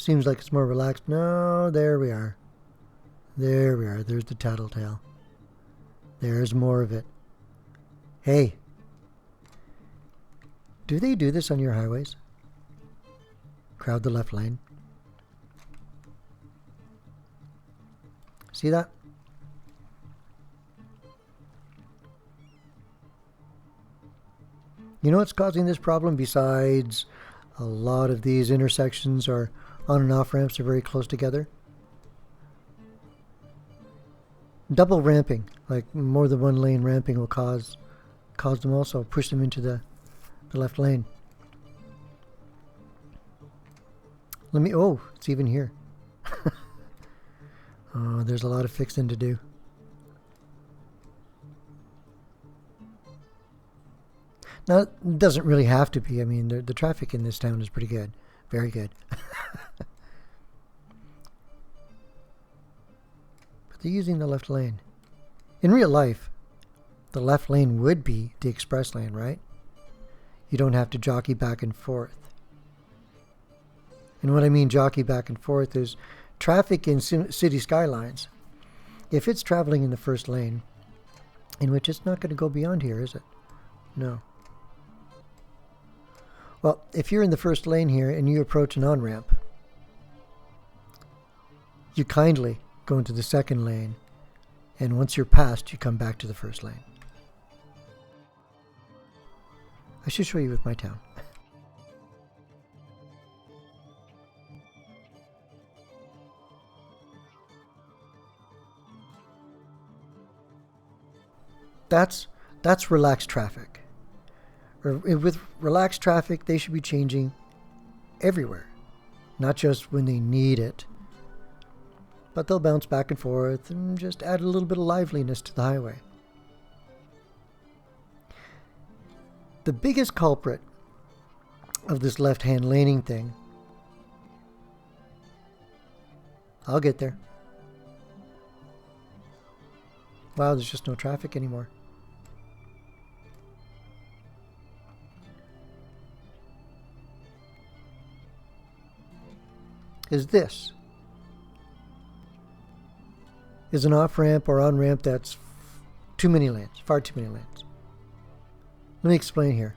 Seems like it's more relaxed. No, there we are. There we are. There's the tattletale. There's more of it. Hey, do they do this on your highways? Crowd the left lane. See that? You know what's causing this problem besides a lot of these intersections are on and off ramps are very close together? Double ramping, like more than one lane ramping will cause them also, push them into the left lane. Oh, it's even here. Oh, there's a lot of fixing to do. Now, it doesn't really have to be. I mean, the traffic in this town is pretty good. Very good. But they're using the left lane. In real life, the left lane would be the express lane, right? You don't have to jockey back and forth. And what I mean jockey back and forth is traffic in city skylines. If it's traveling in the first lane, in which it's not going to go beyond here, is it? No. Well, if you're in the first lane here and you approach an on-ramp, you kindly go into the second lane, and once you're past, you come back to the first lane. I should show you with my town. That's relaxed traffic. With relaxed traffic, they should be changing everywhere, not just when they need it. But they'll bounce back and forth and just add a little bit of liveliness to the highway. The biggest culprit of this left-hand laning thing, I'll get there. Wow, there's just no traffic anymore. Is an off-ramp or on-ramp that's too many lanes, far too many lanes. Let me explain here.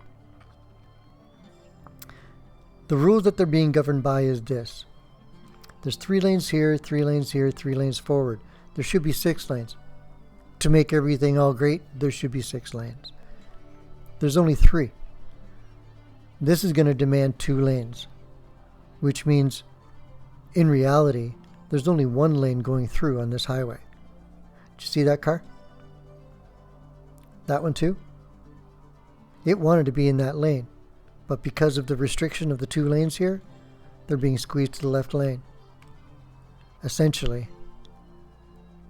The rules that they're being governed by is this. There's 3 lanes here, 3 lanes here, 3 lanes forward. There should be 6 lanes. To make everything all great, there should be 6 lanes. There's only 3. This is going to demand 2 lanes, which means in reality, there's only 1 lane going through on this highway. Did you see that car? That one too? It wanted to be in that lane, but because of the restriction of the 2 lanes here, they're being squeezed to the left lane. Essentially,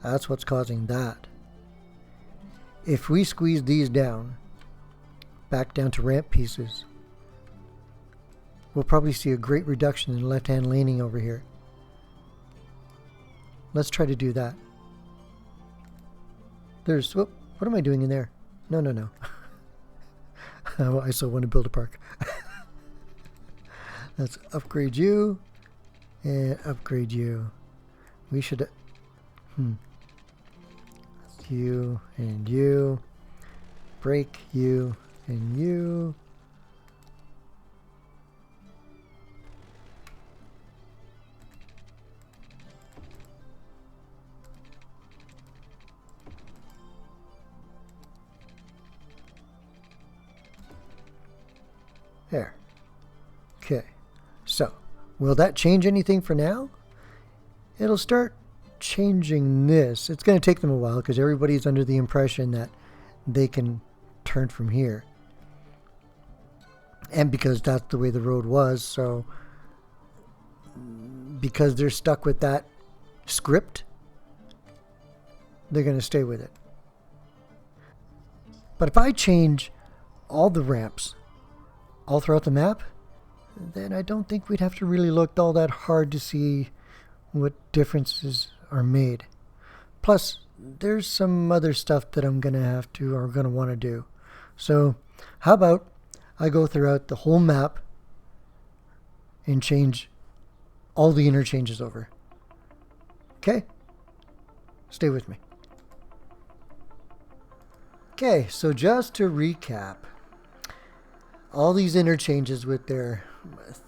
that's what's causing that. If we squeeze these down, back down to ramp pieces, we'll probably see a great reduction in left-hand laning over here. Let's try to do that. What am I doing in there? No. I still want to build a park. Let's upgrade you and upgrade you. We should... You and you. Break you and you. There. Okay. So, will that change anything for now? It'll start changing this. It's going to take them a while because everybody's under the impression that they can turn from here. And because that's the way the road was, so because they're stuck with that script, they're going to stay with it. But if I change all the ramps all throughout the map, then I don't think we'd have to really look all that hard to see what differences are made. Plus, there's some other stuff that I'm going to want to do. So, how about I go throughout the whole map and change all the interchanges over. Okay? Stay with me. Okay, so just to recap, all these interchanges with their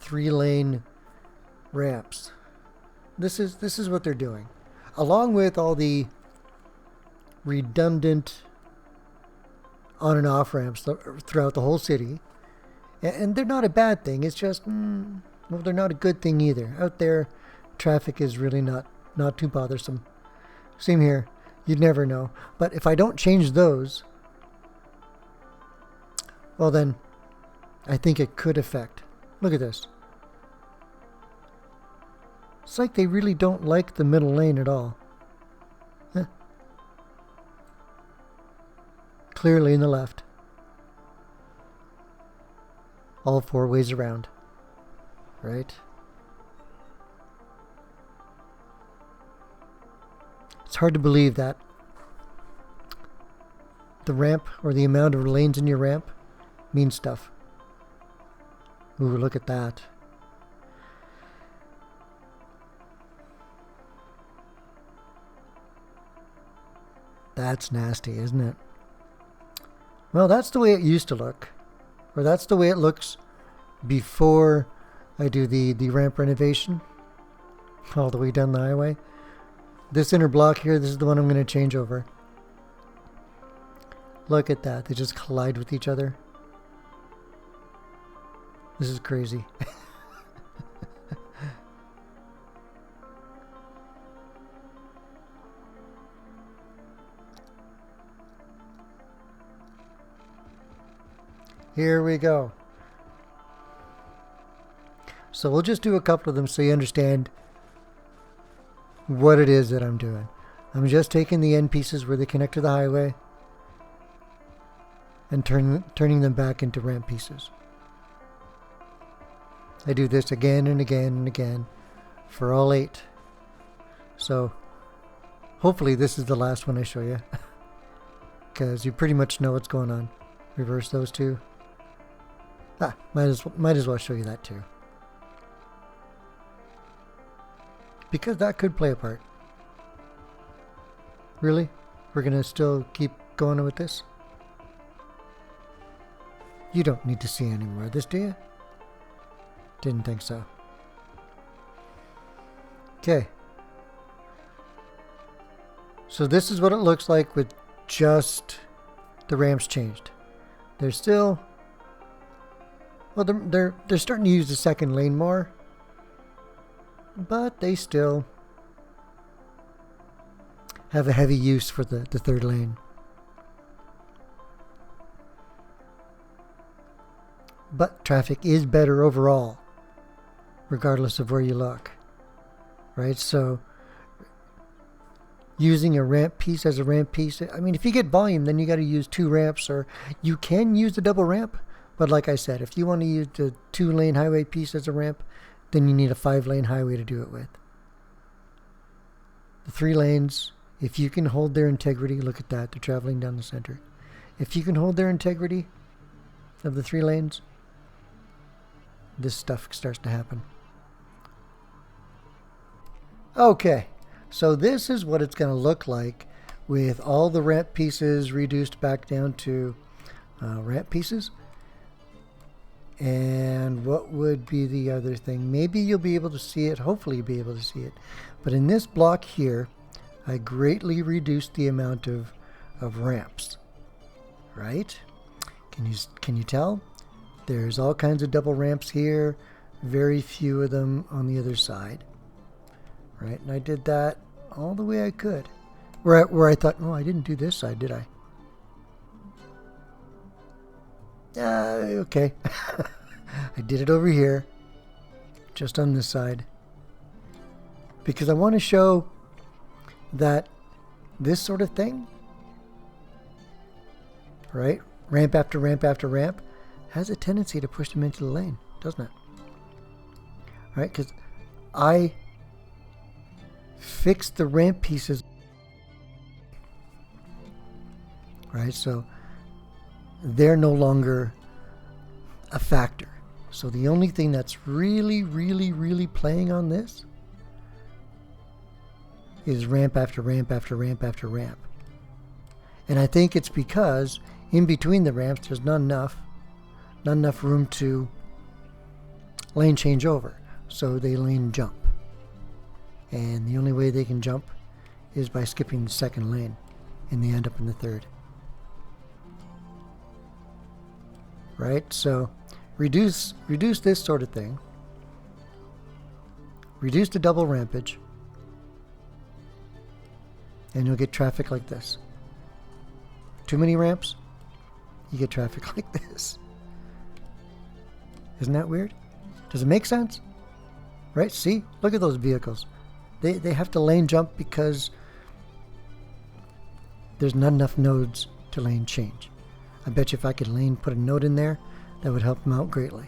3-lane ramps, this is what they're doing, along with all the redundant on and off ramps throughout the whole city. And they're not a bad thing. It's just, well, they're not a good thing either. Out there, traffic is really not too bothersome. Same here. You'd never know. But if I don't change those, well then, I think it could affect. Look at this. It's like they really don't like the middle lane at all. Huh. Clearly in the left. All 4 ways around. Right? It's hard to believe that the ramp or the amount of lanes in your ramp means stuff. Ooh, look at that. That's nasty, isn't it? Well, that's the way it used to look. Or that's the way it looks before I do the ramp renovation all the way down the highway. This inner block here, this is the one I'm going to change over. Look at that. They just collide with each other. This is crazy. Here we go. So we'll just do a couple of them so you understand what it is that I'm doing. I'm just taking the end pieces where they connect to the highway and turning them back into ramp pieces. I do this again and again and again for all 8. So hopefully this is the last one I show you, because you pretty much know what's going on. Reverse those 2. Might as well show you that too, because that could play a part. Really? We're gonna still keep going with this? You don't need to see any more of this, do you? Didn't think so. Okay. So this is what it looks like with just the ramps changed. They're still, well, they're starting to use the second lane more, but they still have a heavy use for the third lane. But traffic is better overall, regardless of where you look, right? So using a ramp piece as a ramp piece, I mean, if you get volume, then you got to use 2 ramps, or you can use the double ramp. But like I said, if you want to use the 2-lane highway piece as a ramp, then you need a 5-lane highway to do it with. The 3 lanes, if you can hold their integrity, look at that, they're traveling down the center. If you can hold their integrity of the 3 lanes, this stuff starts to happen. Okay, so this is what it's going to look like with all the ramp pieces reduced back down to ramp pieces. And what would be the other thing? Maybe you'll be able to see it. Hopefully you'll be able to see it. But in this block here, I greatly reduced the amount of ramps. Right? Can you tell? There's all kinds of double ramps here. Very few of them on the other side. Right? And I did that all the way I could. Where I thought, oh, I didn't do this side, did I? Okay. I did it over here, just on this side, because I want to show that this sort of thing, right, ramp after ramp after ramp, has a tendency to push them into the lane, doesn't it? Right? Because I fixed the ramp pieces, right? So they're no longer a factor. So the only thing that's really, really, really playing on this is ramp after ramp after ramp after ramp. And I think it's because in between the ramps there's not enough room to lane change over. So they lane jump. And the only way they can jump is by skipping the second lane, and they end up in the third. Right? So reduce this sort of thing. Reduce the double rampage, and you'll get traffic like this. Too many ramps, you get traffic like this. Isn't that weird? Does it make sense? Right? See? Look at those vehicles. They have to lane jump because there's not enough nodes to lane change. I bet you if I could put a node in there, that would help them out greatly.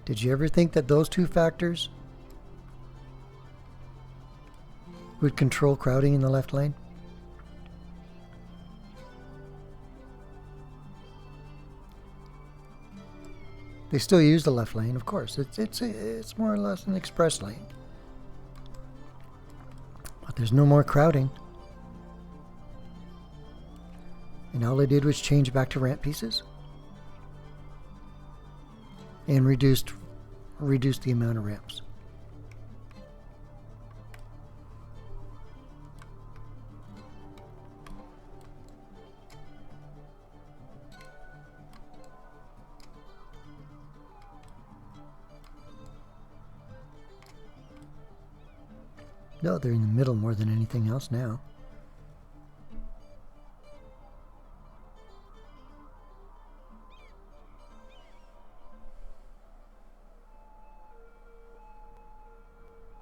Did you ever think that those two factors would control crowding in the left lane? They still use the left lane, of course. It's more or less an express lane. But there's no more crowding. And all they did was change back to ramp pieces and reduced the amount of ramps. No, they're in the middle more than anything else now.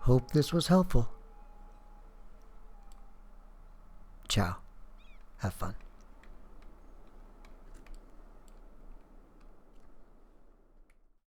Hope this was helpful. Ciao. Have fun.